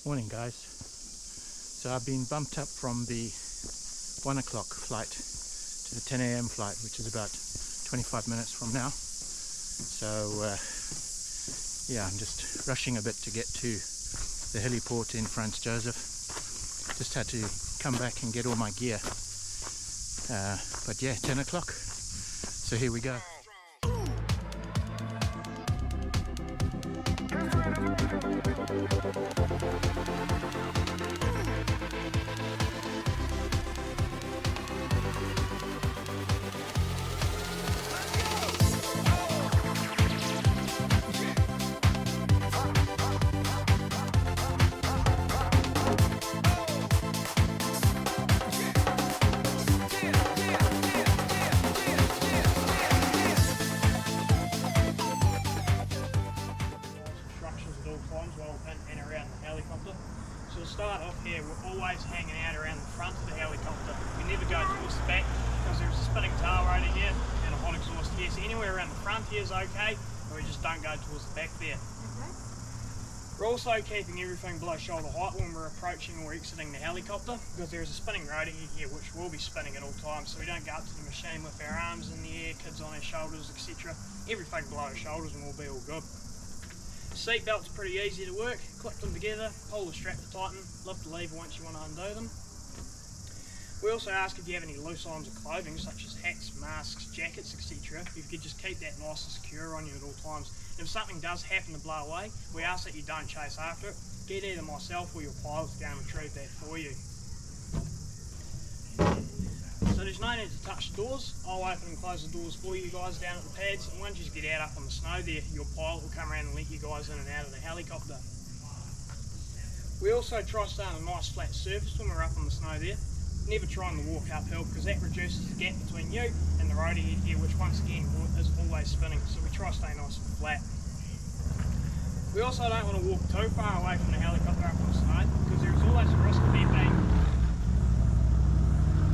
Morning guys. So I've been bumped up from the 1 o'clock flight to the 10 a.m. flight, which is about 25 minutes from now. So yeah, I'm just rushing a bit to get to the heliport in Frans Josef. Just had to come back and get all my gear. But yeah, 10 o'clock. So here we go. So we'll start off here. We're always hanging out around the front of the helicopter. We never go towards the back because there's a spinning tail rotor here and a hot exhaust here. So anywhere around the front here is okay, but we just don't go towards the back there. Okay. We're also keeping everything below shoulder height when we're approaching or exiting the helicopter, because there's a spinning rotor here which will be spinning at all times, so we don't go up to the machine with our arms in the air, kids on our shoulders, etc. Everything below our shoulders and we'll be all good. Seat belts are pretty easy to work. Clip them together, pull the strap to tighten, lift the lever once you want to undo them. We also ask if you have any loose items of clothing such as hats, masks, jackets, etc. If you could just keep that nice and secure on you at all times. If something does happen to blow away, we ask that you don't chase after it. Get either myself or your pilot to go and retrieve that for you. So there's no need to touch the doors. I'll open and close the doors for you guys down at the pads, and once you get out up on the snow there, your pilot will come around and let you guys in and out of the helicopter. We also try to stay on a nice flat surface when we're up on the snow there. Never trying to walk uphill because that reduces the gap between you and the rotor head here, which once again is always spinning, so we try to stay nice and flat. We also don't want to walk too far away from the helicopter up on the snow because there is always a risk of there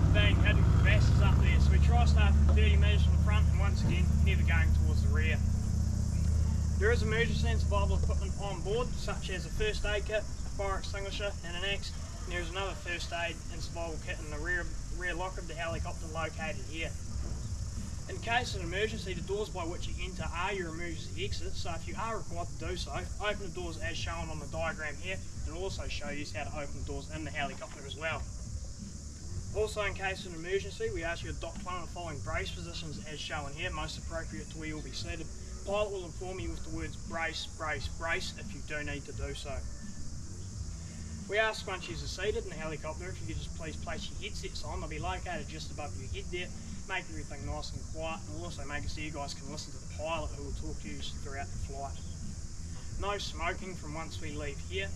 being hidden crevasses up there, so we try to start 30 metres from the front and once again never going towards the rear. There is emergency and survival equipment on board such as a first aid kit, fire extinguisher and an axe, and there is another first aid and survival kit in the rear locker of the helicopter located here. In case of an emergency, the doors by which you enter are your emergency exits, so if you are required to do so, open the doors as shown on the diagram here, and it'll also show you how to open the doors in the helicopter as well. Also, in case of an emergency, we ask you to adopt one of the following brace positions as shown here, most appropriate to where you'll be seated. Pilot will inform you with the words brace, brace, brace if you do need to do so. We ask once you're seated in the helicopter if you could just please place your headsets on. They'll be located just above your head there. Make everything nice and quiet, and we'll also make it so you guys can listen to the pilot who will talk to you throughout the flight. No smoking from once we leave here.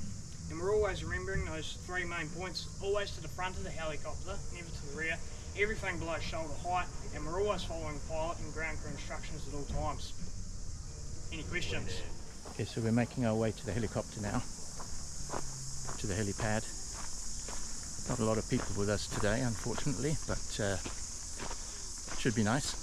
And we're always remembering those three main points, always to the front of the helicopter, never to the rear, everything below shoulder height, and we're always following the pilot and ground crew instructions at all times. Any questions? Okay, so we're making our way to the helicopter now, to the helipad. Not a lot of people with us today, unfortunately, but should be nice.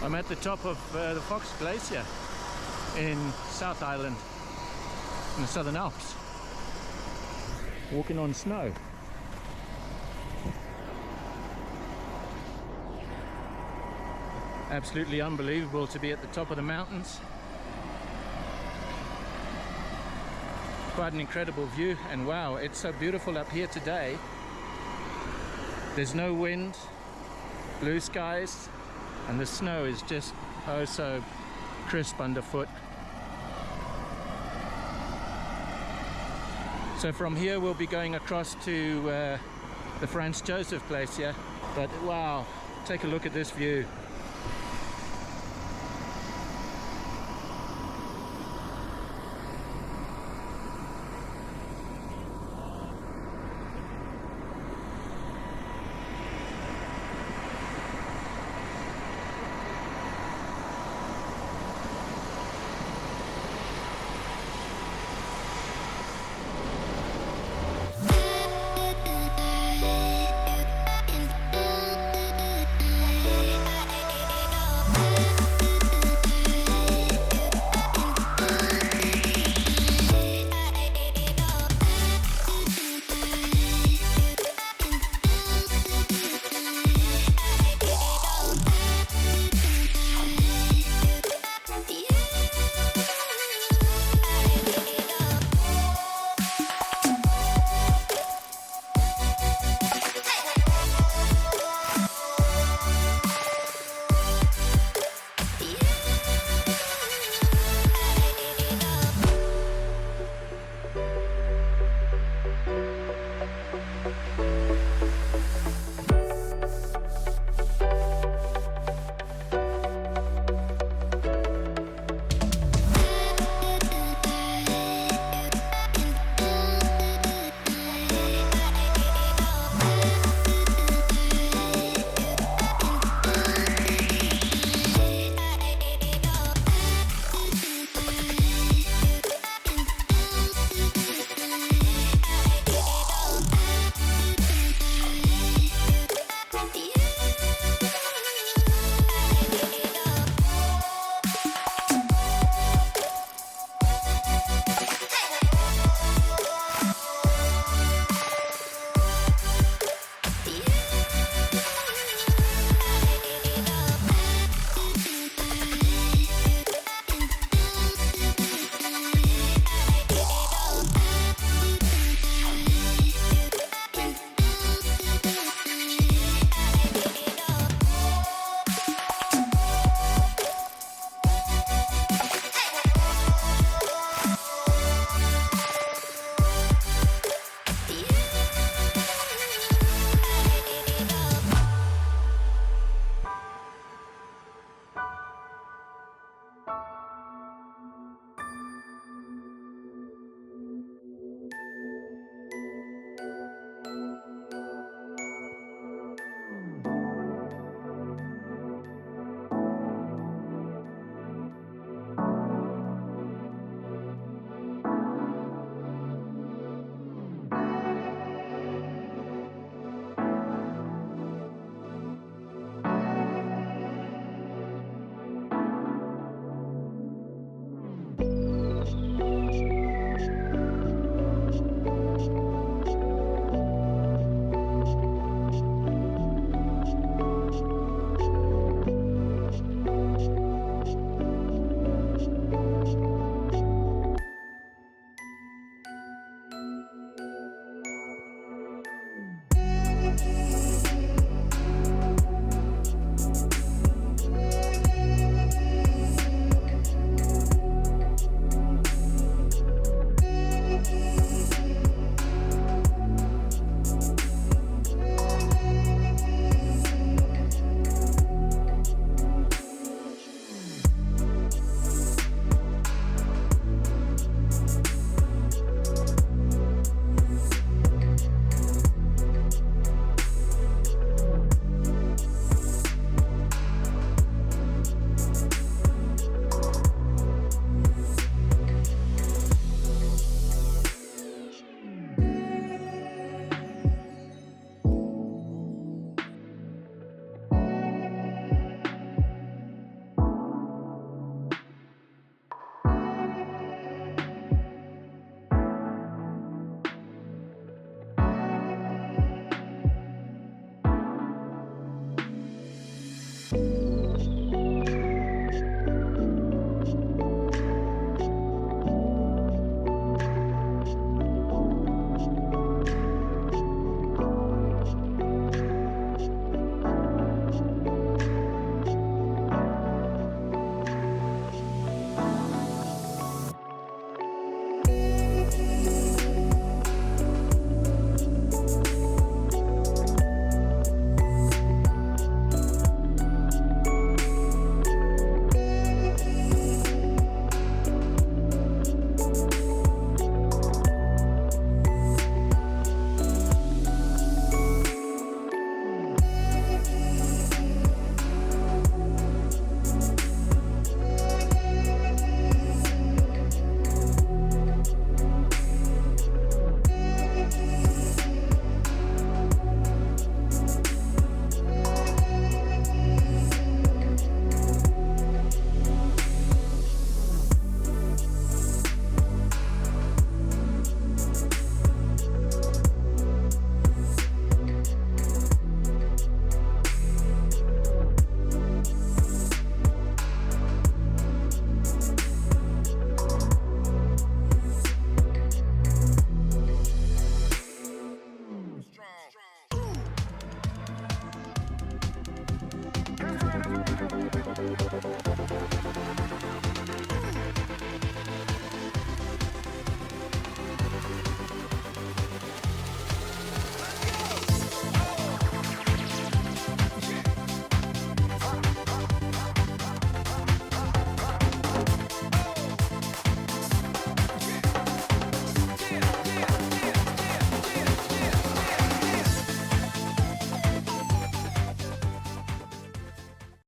I'm at the top of the Fox Glacier in South Island, in the Southern Alps. Walking on snow. Absolutely unbelievable to be at the top of the mountains. Quite an incredible view, and wow, it's so beautiful up here today. There's no wind, blue skies, and the snow is just oh so crisp underfoot. So from here we'll be going across to the Frans Josef Glacier, but wow, take a look at this view.